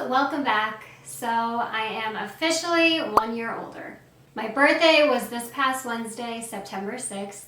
welcome back. So I am officially 1 year older. My birthday was this past Wednesday, September 6th,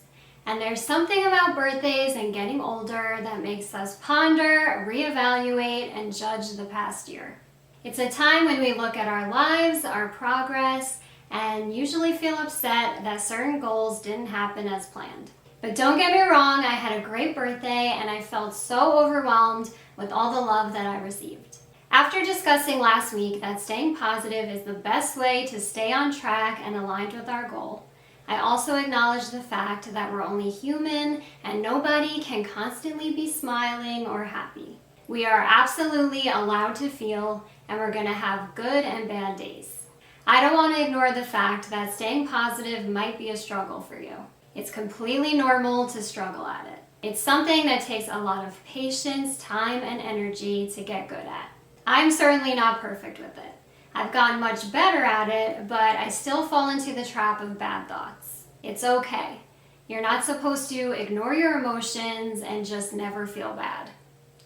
and there's something about birthdays and getting older that makes us ponder, reevaluate, and judge the past year. It's a time when we look at our lives, our progress, and usually feel upset that certain goals didn't happen as planned. But don't get me wrong, I had a great birthday and I felt so overwhelmed with all the love that I received. After discussing last week that staying positive is the best way to stay on track and aligned with our goal, I also acknowledge the fact that we're only human and nobody can constantly be smiling or happy. We are absolutely allowed to feel, and we're going to have good and bad days. I don't want to ignore the fact that staying positive might be a struggle for you. It's completely normal to struggle at it. It's something that takes a lot of patience, time, and energy to get good at. I'm certainly not perfect with it. I've gotten much better at it, but I still fall into the trap of bad thoughts. It's okay. You're not supposed to ignore your emotions and just never feel bad.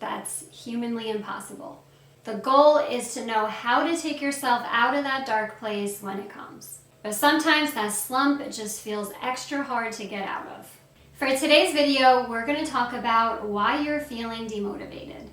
That's humanly impossible. The goal is to know how to take yourself out of that dark place when it comes. But sometimes that slump just feels extra hard to get out of. For today's video, we're going to talk about why you're feeling demotivated.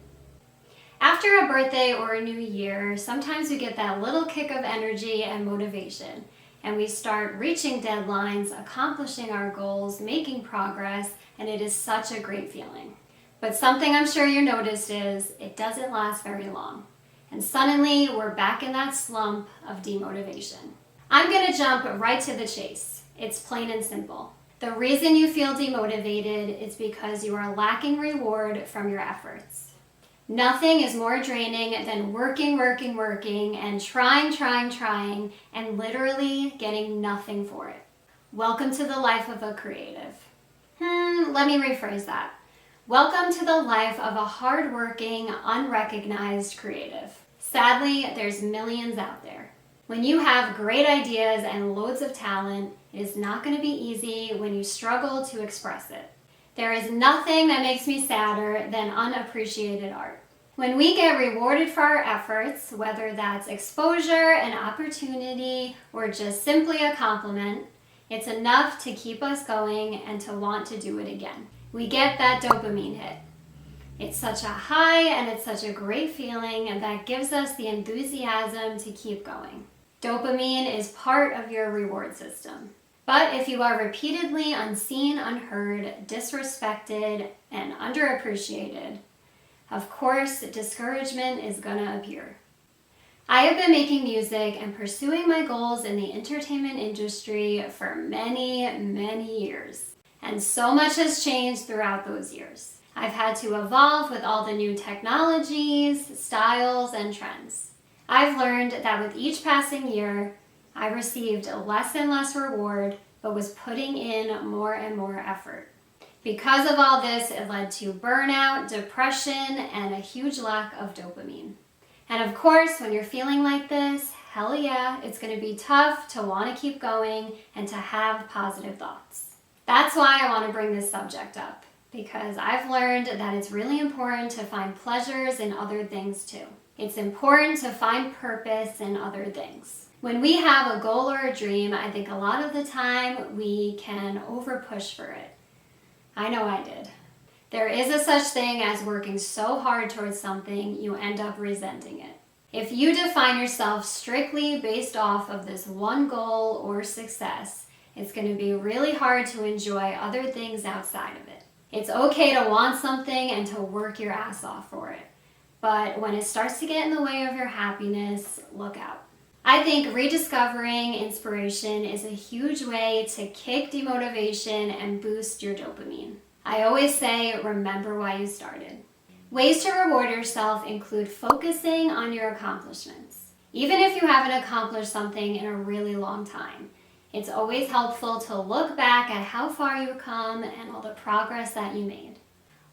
After a birthday or a new year, sometimes we get that little kick of energy and motivation, and we start reaching deadlines, accomplishing our goals, making progress, and it is such a great feeling. But something I'm sure you noticed is it doesn't last very long, and suddenly we're back in that slump of demotivation. I'm going to jump right to the chase. It's plain and simple. The reason you feel demotivated is because you are lacking reward from your efforts. Nothing is more draining than working and trying and literally getting nothing for it. Welcome to the life of a creative. Let me rephrase that. Welcome to the life of a hardworking, unrecognized creative. Sadly, there's millions out there. When you have great ideas and loads of talent, it is not going to be easy when you struggle to express it. There is nothing that makes me sadder than unappreciated art. When we get rewarded for our efforts, whether that's exposure, an opportunity, or just simply a compliment, it's enough to keep us going and to want to do it again. We get that dopamine hit. It's such a high and it's such a great feeling, and that gives us the enthusiasm to keep going. Dopamine is part of your reward system. But if you are repeatedly unseen, unheard, disrespected, and underappreciated, of course, discouragement is gonna appear. I have been making music and pursuing my goals in the entertainment industry for many years. And so much has changed throughout those years. I've had to evolve with all the new technologies, styles, and trends. I've learned that with each passing year, I received less and less reward, but was putting in more and more effort. Because of all this, it led to burnout, depression, and a huge lack of dopamine. And of course, when you're feeling like this, hell yeah, it's going to be tough to want to keep going and to have positive thoughts. That's why I want to bring this subject up, because I've learned that it's really important to find pleasures in other things too. It's important to find purpose in other things. When we have a goal or a dream, I think a lot of the time we can over-push for it. I know I did. There is a such thing as working so hard towards something you end up resenting it. If you define yourself strictly based off of this one goal or success, it's going to be really hard to enjoy other things outside of it. It's okay to want something and to work your ass off for it. But when it starts to get in the way of your happiness, look out. I think rediscovering inspiration is a huge way to kick demotivation and boost your dopamine. I always say, remember why you started. Ways to reward yourself include focusing on your accomplishments. Even if you haven't accomplished something in a really long time, it's always helpful to look back at how far you've come and all the progress that you made.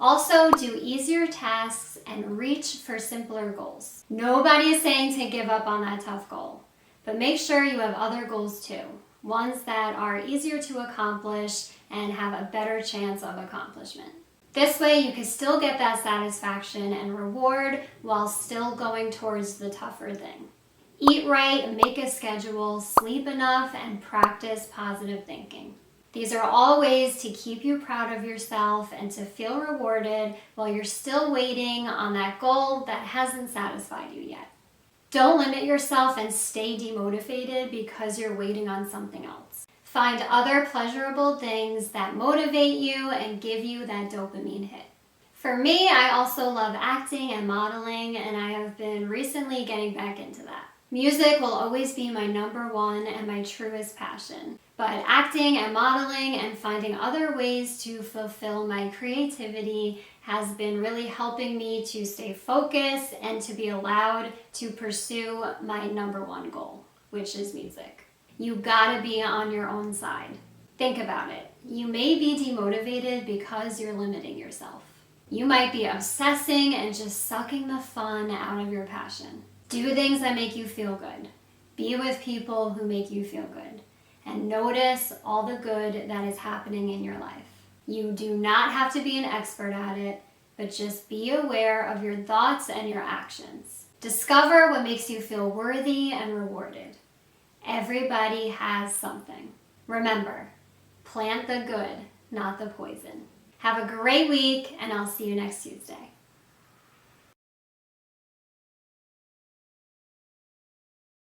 Also, do easier tasks and reach for simpler goals. Nobody is saying to give up on that tough goal, but make sure you have other goals too, ones that are easier to accomplish and have a better chance of accomplishment. This way you can still get that satisfaction and reward while still going towards the tougher thing. Eat right, make a schedule, sleep enough, and practice positive thinking. These are all ways to keep you proud of yourself and to feel rewarded while you're still waiting on that goal that hasn't satisfied you yet. Don't limit yourself and stay demotivated because you're waiting on something else. Find other pleasurable things that motivate you and give you that dopamine hit. For me, I also love acting and modeling, and I have been recently getting back into that. Music will always be my number one and my truest passion, but acting and modeling and finding other ways to fulfill my creativity has been really helping me to stay focused and to be allowed to pursue my number one goal, which is music. You gotta be on your own side. Think about it. You may be demotivated because you're limiting yourself. You might be obsessing and just sucking the fun out of your passion. Do things that make you feel good. Be with people who make you feel good. And notice all the good that is happening in your life. You do not have to be an expert at it, but just be aware of your thoughts and your actions. Discover what makes you feel worthy and rewarded. Everybody has something. Remember, plant the good, not the poison. Have a great week, and I'll see you next Tuesday.